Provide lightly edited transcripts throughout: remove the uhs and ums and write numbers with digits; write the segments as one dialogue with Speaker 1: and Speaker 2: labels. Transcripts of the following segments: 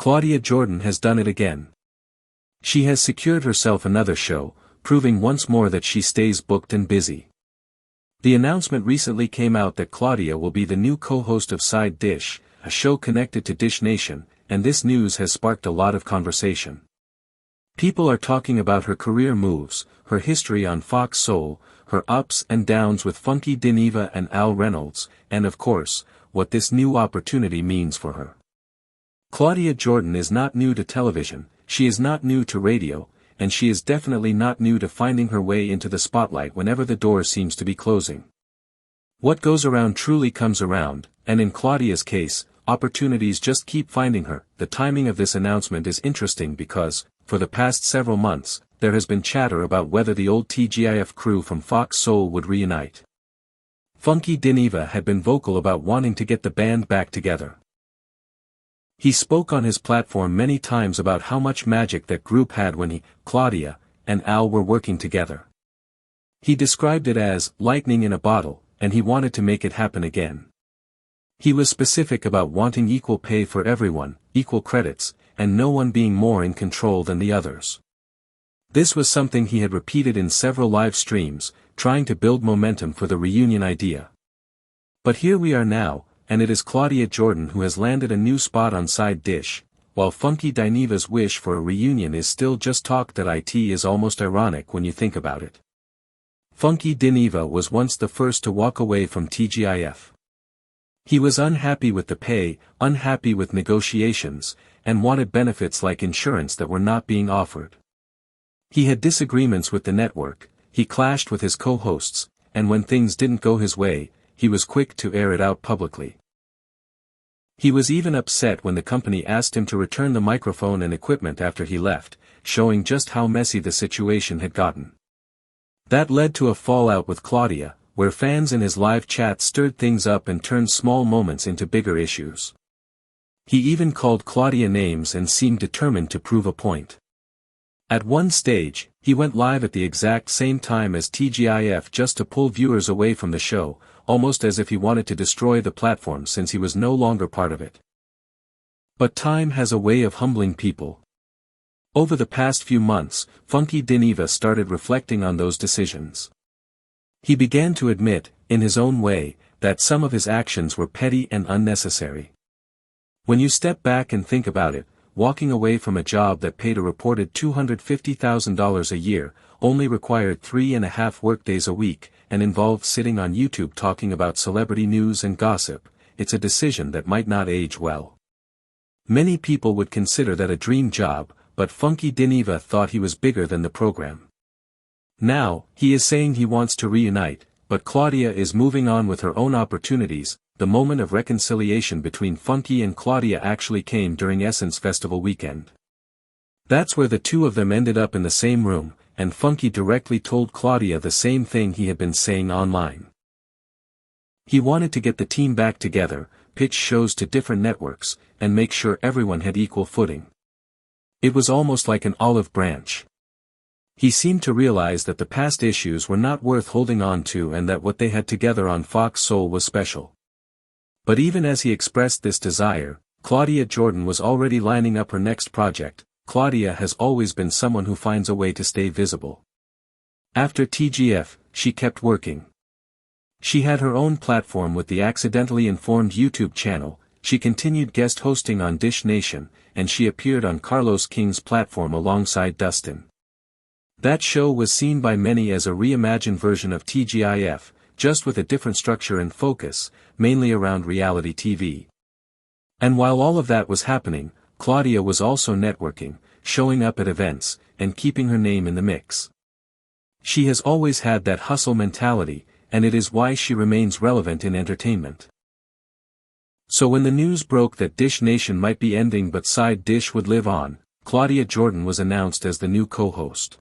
Speaker 1: Claudia Jordan has done it again. She has secured herself another show, proving once more that she stays booked and busy. The announcement recently came out that Claudia will be the new co-host of Side Dish, a show connected to Dish Nation, and this news has sparked a lot of conversation. People are talking about her career moves, her history on Fox Soul, her ups and downs with Funky Dineva and Al Reynolds, and of course, what this new opportunity means for her. Claudia Jordan is not new to television, she is not new to radio, and she is definitely not new to finding her way into the spotlight whenever the door seems to be closing. What goes around truly comes around, and in Claudia's case, opportunities just keep finding her. The timing of this announcement is interesting because, for the past several months, there has been chatter about whether the old TGIF crew from Fox Soul would reunite. Funky Dineva had been vocal about wanting to get the band back together. He spoke on his platform many times about how much magic that group had when he, Claudia, and Al were working together. He described it as lightning in a bottle, and he wanted to make it happen again. He was specific about wanting equal pay for everyone, equal credits, and no one being more in control than the others. This was something he had repeated in several live streams, trying to build momentum for the reunion idea. But here we are now, and it is Claudia Jordan who has landed a new spot on Side Dish, while Funky Dineva's wish for a reunion is still just talk. That it is almost ironic when you think about it. Funky Dineva was once the first to walk away from TGIF. He was unhappy with the pay, unhappy with negotiations, and wanted benefits like insurance that were not being offered. He had disagreements with the network, he clashed with his co-hosts, and when things didn't go his way, he was quick to air it out publicly. He was even upset when the company asked him to return the microphone and equipment after he left, showing just how messy the situation had gotten. That led to a fallout with Claudia, where fans in his live chat stirred things up and turned small moments into bigger issues. He even called Claudia names and seemed determined to prove a point. At one stage, he went live at the exact same time as TGIF just to pull viewers away from the show, almost as if he wanted to destroy the platform since he was no longer part of it. But time has a way of humbling people. Over the past few months, Funky Dineva started reflecting on those decisions. He began to admit, in his own way, that some of his actions were petty and unnecessary. When you step back and think about it, walking away from a job that paid a reported $250,000 a year, only required 3.5 workdays a week, and involved sitting on YouTube talking about celebrity news and gossip, it's a decision that might not age well. Many people would consider that a dream job, but Funky Dineva thought he was bigger than the program. Now, he is saying he wants to reunite, but Claudia is moving on with her own opportunities. The moment of reconciliation between Funky and Claudia actually came during Essence Festival weekend. That's where the two of them ended up in the same room, and Funky directly told Claudia the same thing he had been saying online. He wanted to get the team back together, pitch shows to different networks, and make sure everyone had equal footing. It was almost like an olive branch. He seemed to realize that the past issues were not worth holding on to and that what they had together on Fox Soul was special. But even as he expressed this desire, Claudia Jordan was already lining up her next project. Claudia has always been someone who finds a way to stay visible. After TGF, she kept working. She had her own platform with the Accidentally Informed YouTube channel, she continued guest hosting on Dish Nation, and she appeared on Carlos King's platform alongside Dustin. That show was seen by many as a reimagined version of TGIF, just with a different structure and focus, mainly around reality TV. And while all of that was happening, Claudia was also networking, showing up at events, and keeping her name in the mix. She has always had that hustle mentality, and it is why she remains relevant in entertainment. So when the news broke that Dish Nation might be ending but Side Dish would live on, Claudia Jordan was announced as the new co-host.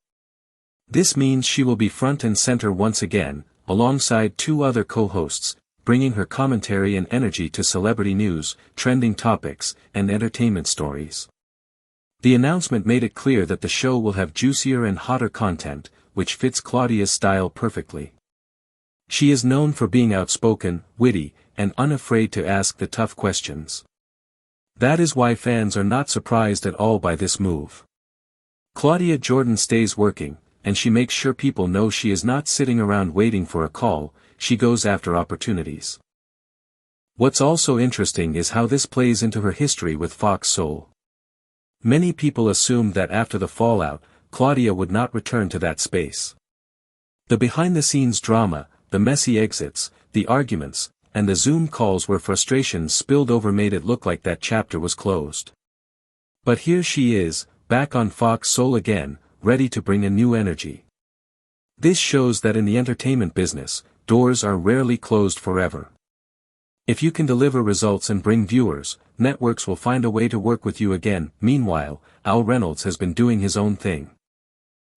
Speaker 1: This means she will be front and center once again, alongside two other co-hosts, bringing her commentary and energy to celebrity news, trending topics, and entertainment stories. The announcement made it clear that the show will have juicier and hotter content, which fits Claudia's style perfectly. She is known for being outspoken, witty, and unafraid to ask the tough questions. That is why fans are not surprised at all by this move. Claudia Jordan stays working, and she makes sure people know she is not sitting around waiting for a call, she goes after opportunities. What's also interesting is how this plays into her history with Fox Soul. Many people assumed that after the fallout, Claudia would not return to that space. The behind-the-scenes drama, the messy exits, the arguments, and the Zoom calls where frustrations spilled over made it look like that chapter was closed. But here she is, back on Fox Soul again, ready to bring a new energy. This shows that in the entertainment business, doors are rarely closed forever. If you can deliver results and bring viewers, networks will find a way to work with you again. Meanwhile, Al Reynolds has been doing his own thing.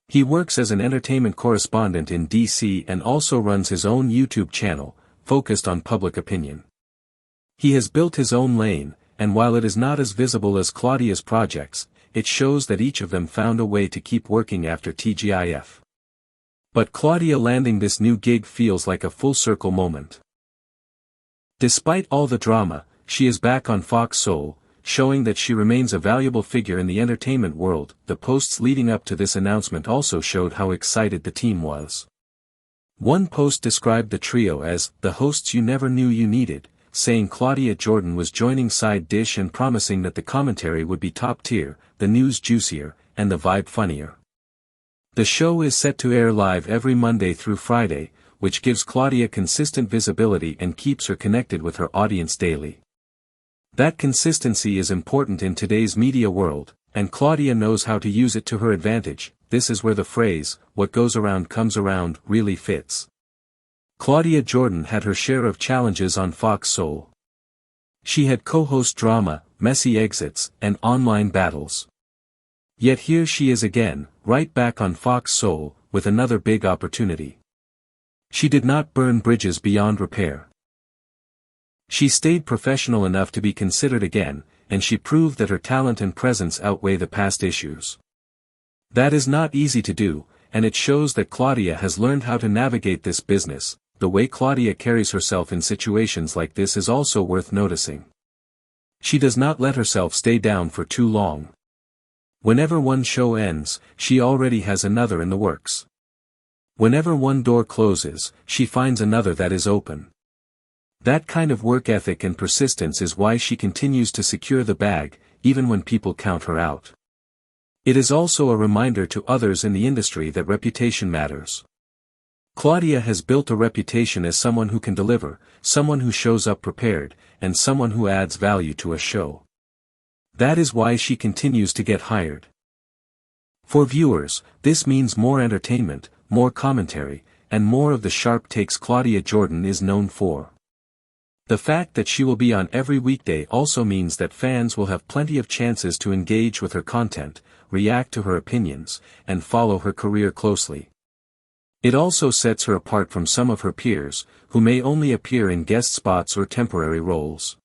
Speaker 1: He works as an entertainment correspondent in DC and also runs his own YouTube channel, focused on public opinion. He has built his own lane, and while it is not as visible as Claudia's projects, it shows that each of them found a way to keep working after TGIF. But Claudia landing this new gig feels like a full-circle moment. Despite all the drama, she is back on Fox Soul, showing that she remains a valuable figure in the entertainment world. The posts leading up to this announcement also showed how excited the team was. One post described the trio as the hosts you never knew you needed, saying Claudia Jordan was joining Side Dish and promising that the commentary would be top tier, the news juicier, and the vibe funnier. The show is set to air live every Monday through Friday, which gives Claudia consistent visibility and keeps her connected with her audience daily. That consistency is important in today's media world, and Claudia knows how to use it to her advantage. This is where the phrase, "what goes around comes around," really fits. Claudia Jordan had her share of challenges on Fox Soul. She had co-host drama, messy exits, and online battles. Yet here she is again, right back on Fox Soul, with another big opportunity. She did not burn bridges beyond repair. She stayed professional enough to be considered again, and she proved that her talent and presence outweigh the past issues. That is not easy to do, and it shows that Claudia has learned how to navigate this business. The way Claudia carries herself in situations like this is also worth noticing. She does not let herself stay down for too long. Whenever one show ends, she already has another in the works. Whenever one door closes, she finds another that is open. That kind of work ethic and persistence is why she continues to secure the bag, even when people count her out. It is also a reminder to others in the industry that reputation matters. Claudia has built a reputation as someone who can deliver, someone who shows up prepared, and someone who adds value to a show. That is why she continues to get hired. For viewers, this means more entertainment, more commentary, and more of the sharp takes Claudia Jordan is known for. The fact that she will be on every weekday also means that fans will have plenty of chances to engage with her content, react to her opinions, and follow her career closely. It also sets her apart from some of her peers, who may only appear in guest spots or temporary roles.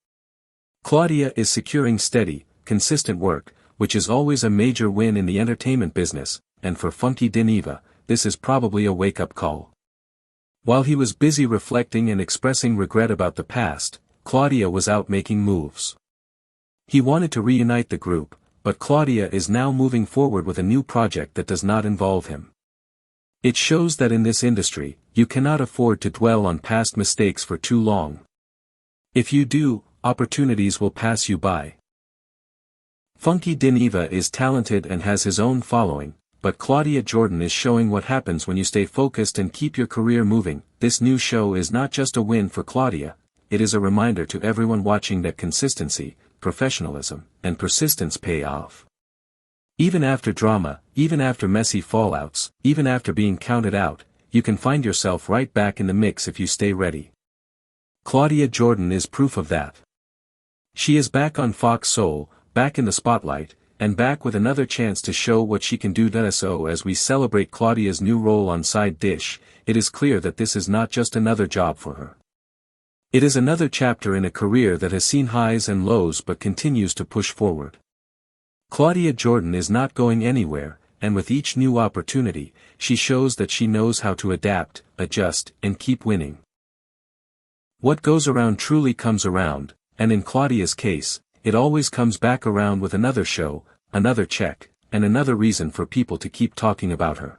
Speaker 1: Claudia is securing steady, consistent work, which is always a major win in the entertainment business, and for Funky Dineva, this is probably a wake-up call. While he was busy reflecting and expressing regret about the past, Claudia was out making moves. He wanted to reunite the group, but Claudia is now moving forward with a new project that does not involve him. It shows that in this industry, you cannot afford to dwell on past mistakes for too long. If you do, opportunities will pass you by. Funky Dineva is talented and has his own following, but Claudia Jordan is showing what happens when you stay focused and keep your career moving. This new show is not just a win for Claudia, it is a reminder to everyone watching that consistency, professionalism, and persistence pay off. Even after drama, even after messy fallouts, even after being counted out, you can find yourself right back in the mix if you stay ready. Claudia Jordan is proof of that. She is back on Fox Soul, back in the spotlight, and back with another chance to show what she can do. So as we celebrate Claudia's new role on Side Dish, it is clear that this is not just another job for her. It is another chapter in a career that has seen highs and lows but continues to push forward. Claudia Jordan is not going anywhere, and with each new opportunity, she shows that she knows how to adapt, adjust, and keep winning. What goes around truly comes around, and in Claudia's case, it always comes back around with another show, another check, and another reason for people to keep talking about her.